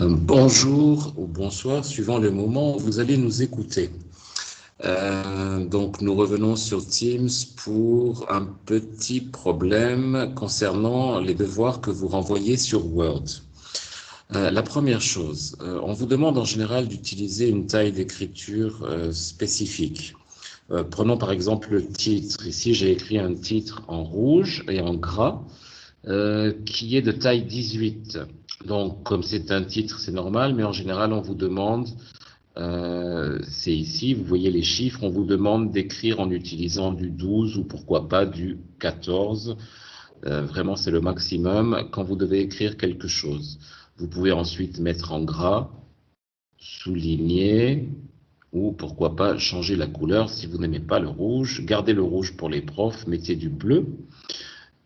Bonjour ou bonsoir, suivant le moment où vous allez nous écouter. Donc, nous revenons sur Teams pour un petit problème concernant les devoirs que vous renvoyez sur Word. La première chose, on vous demande en général d'utiliser une taille d'écriture spécifique. Prenons par exemple le titre. Ici, j'ai écrit un titre en rouge et en gras qui est de taille 18. Donc, comme c'est un titre, c'est normal, mais en général, on vous demande, c'est ici, vous voyez les chiffres, on vous demande d'écrire en utilisant du 12 ou pourquoi pas du 14. Vraiment, c'est le maximum quand vous devez écrire quelque chose. Vous pouvez ensuite mettre en gras, souligner, ou pourquoi pas changer la couleur si vous n'aimez pas le rouge. Gardez le rouge pour les profs, mettez du bleu.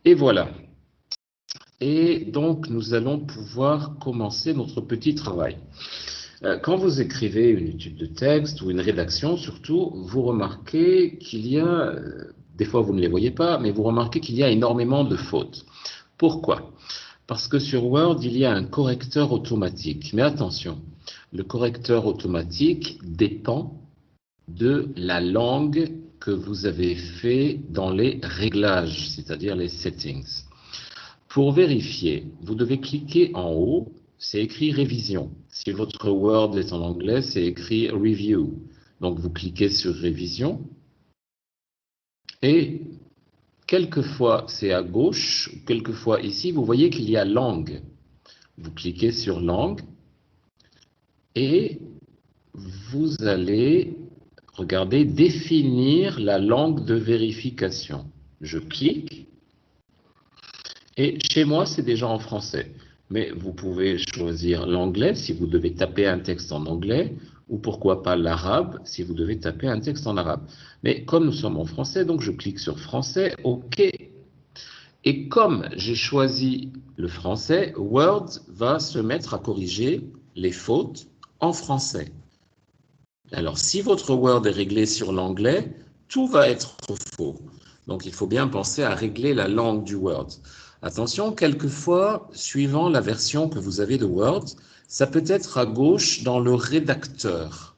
Et voilà. Et donc, nous allons pouvoir commencer notre petit travail. Quand vous écrivez une étude de texte ou une rédaction, surtout, vous remarquez qu'il y a, des fois vous ne les voyez pas, mais vous remarquez qu'il y a énormément de fautes. Pourquoi? Parce que sur Word, il y a un correcteur automatique. Mais attention, le correcteur automatique dépend de la langue que vous avez fait dans les réglages, c'est-à-dire les settings. Pour vérifier, vous devez cliquer en haut, c'est écrit révision. Si votre Word est en anglais, c'est écrit review. Donc vous cliquez sur révision et quelquefois c'est à gauche, quelquefois ici, vous voyez qu'il y a langue. Vous cliquez sur langue et vous allez, regardez, définir la langue de vérification. Je clique. Et chez moi, c'est déjà en français. Mais vous pouvez choisir l'anglais si vous devez taper un texte en anglais, ou pourquoi pas l'arabe si vous devez taper un texte en arabe. Mais comme nous sommes en français, donc je clique sur français, OK. Et comme j'ai choisi le français, Word va se mettre à corriger les fautes en français. Alors, si votre Word est réglé sur l'anglais, tout va être faux. Donc, il faut bien penser à régler la langue du Word. Attention, quelquefois, suivant la version que vous avez de Word, ça peut être à gauche dans le rédacteur.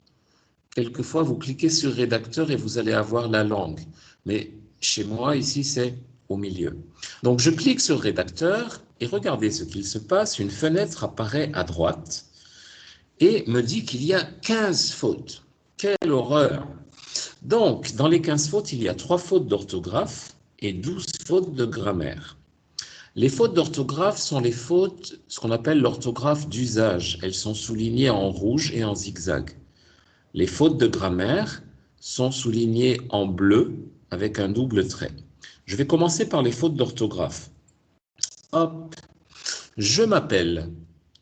Quelquefois, vous cliquez sur rédacteur et vous allez avoir la langue. Mais chez moi, ici, c'est au milieu. Donc, je clique sur rédacteur et regardez ce qu'il se passe. Une fenêtre apparaît à droite et me dit qu'il y a 15 fautes. Quelle horreur! Donc, dans les 15 fautes, il y a 3 fautes d'orthographe et 12 fautes de grammaire. Les fautes d'orthographe sont les fautes, ce qu'on appelle l'orthographe d'usage. Elles sont soulignées en rouge et en zigzag. Les fautes de grammaire sont soulignées en bleu avec un double trait. Je vais commencer par les fautes d'orthographe. Hop, je m'appelle.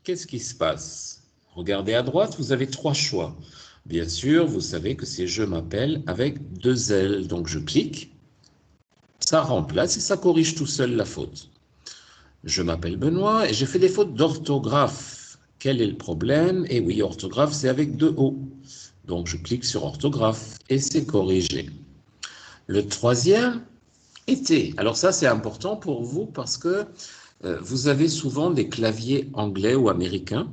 Qu'est-ce qui se passe? Regardez à droite, vous avez 3 choix. Bien sûr, vous savez que c'est « je m'appelle » avec 2 L. Donc je clique, ça remplace et ça corrige tout seul la faute. Je m'appelle Benoît et j'ai fait des fautes d'orthographe. Quel est le problème? Eh oui, orthographe, c'est avec 2 O. Donc je clique sur orthographe et c'est corrigé. Le troisième, été. Alors ça, c'est important pour vous parce que vous avez souvent des claviers anglais ou américains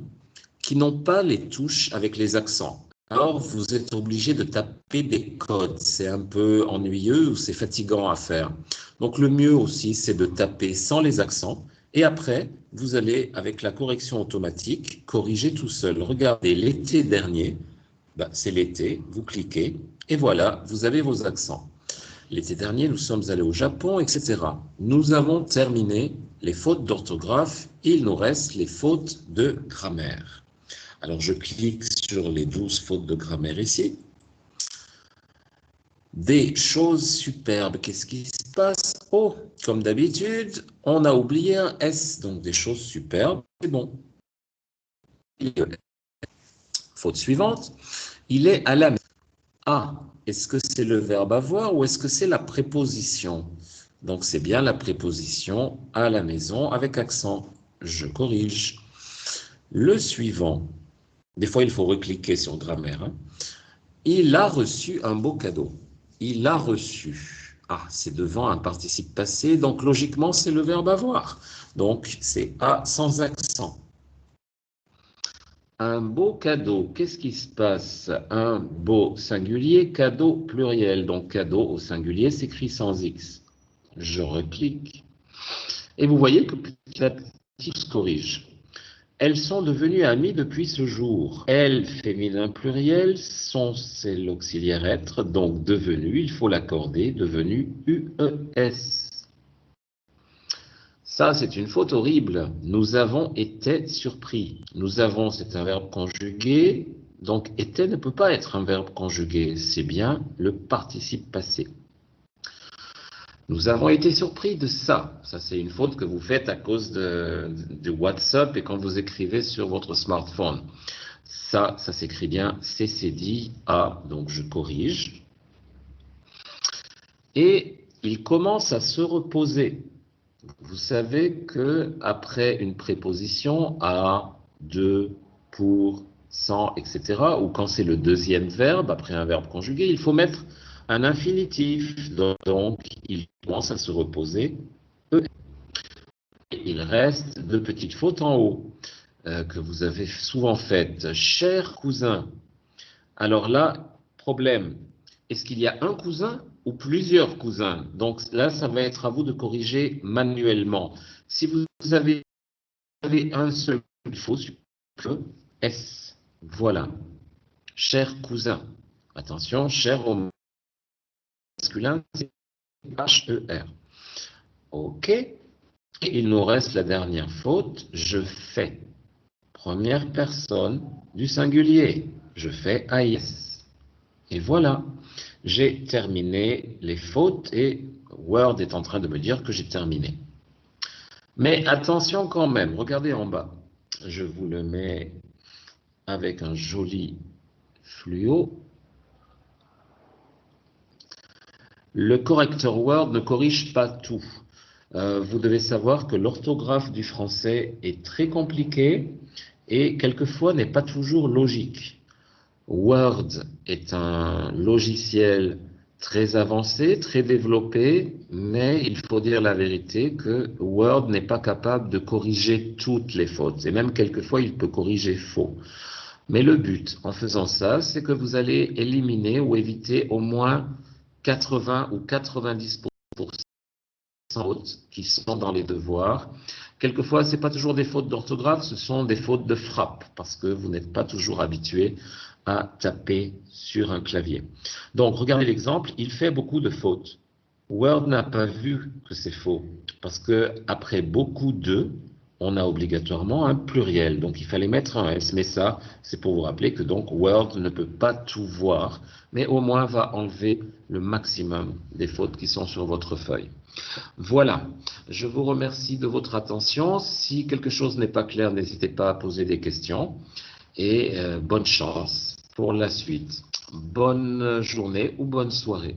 qui n'ont pas les touches avec les accents. Alors, vous êtes obligé de taper des codes. C'est un peu ennuyeux ou c'est fatigant à faire. Donc, le mieux aussi, c'est de taper sans les accents. Et après, vous allez, avec la correction automatique, corriger tout seul. Regardez, l'été dernier, c'est l'été, vous cliquez, et voilà, vous avez vos accents. L'été dernier, nous sommes allés au Japon, etc. Nous avons terminé les fautes d'orthographe. Il nous reste les fautes de grammaire. Alors, je clique sur les 12 fautes de grammaire ici. Des choses superbes. Qu'est-ce qui se passe? Oh, comme d'habitude, on a oublié un S. Donc, des choses superbes. C'est bon. Faute suivante. Il est à la maison. Ah, est-ce que c'est le verbe avoir ou est-ce que c'est la préposition? Donc, c'est bien la préposition à la maison avec accent. Je corrige. Le suivant. Des fois, il faut recliquer sur grammaire. Hein. Il a reçu un beau cadeau. Il a reçu. Ah, c'est devant un participe passé, donc logiquement, c'est le verbe avoir. Donc, c'est A sans accent. Un beau cadeau, qu'est-ce qui se passe? Un beau singulier, cadeau pluriel. Donc cadeau au singulier s'écrit sans X. Je reclique. Et vous voyez que petit à petit, on se corrige. Elles sont devenues amies depuis ce jour. Elle, féminin pluriel, son, c'est l'auxiliaire être, donc devenu, il faut l'accorder, devenu UES. Ça, c'est une faute horrible. Nous avons été surpris. Nous avons, c'est un verbe conjugué, donc était ne peut pas être un verbe conjugué, c'est bien le participe passé. Nous avons été surpris de ça. Ça, c'est une faute que vous faites à cause de WhatsApp et quand vous écrivez sur votre smartphone. Ça s'écrit bien CCDA, donc je corrige. Et il commence à se reposer. Vous savez que après une préposition à, de, pour, sans, etc., ou quand c'est le deuxième verbe, après un verbe conjugué, il faut mettre un infinitif. Donc, il commence à se reposer. Il reste deux petites fautes en haut que vous avez souvent faites. Cher cousin. Alors là, problème. Est-ce qu'il y a un cousin ou plusieurs cousins? Donc là, ça va être à vous de corriger manuellement. Si vous avez un seul, il faut que S. Voilà. Cher cousin. Attention, cher au masculin, c'est H-E-R. OK. Et il nous reste la dernière faute. Je fais. Première personne du singulier. Je fais AIS. Et voilà. J'ai terminé les fautes et Word est en train de me dire que j'ai terminé. Mais attention quand même, regardez en bas. Je vous le mets avec un joli fluo. Le correcteur Word ne corrige pas tout. Vous devez savoir que l'orthographe du français est très compliquée et quelquefois n'est pas toujours logique. Word est un logiciel très avancé, très développé, mais il faut dire la vérité que Word n'est pas capable de corriger toutes les fautes, et même quelquefois il peut corriger faux. Mais le but en faisant ça, c'est que vous allez éliminer ou éviter au moins 80 ou 90% fautes qui sont dans les devoirs. Quelquefois, ce n'est pas toujours des fautes d'orthographe, ce sont des fautes de frappe, parce que vous n'êtes pas toujours habitué à taper sur un clavier. Donc, regardez l'exemple, il fait beaucoup de fautes. Word n'a pas vu que c'est faux, parce que après beaucoup de, on a obligatoirement un pluriel, donc il fallait mettre un S. Mais ça, c'est pour vous rappeler que donc Word ne peut pas tout voir, mais au moins va enlever le maximum des fautes qui sont sur votre feuille. Voilà, je vous remercie de votre attention. Si quelque chose n'est pas clair, n'hésitez pas à poser des questions et bonne chance pour la suite. Bonne journée ou bonne soirée.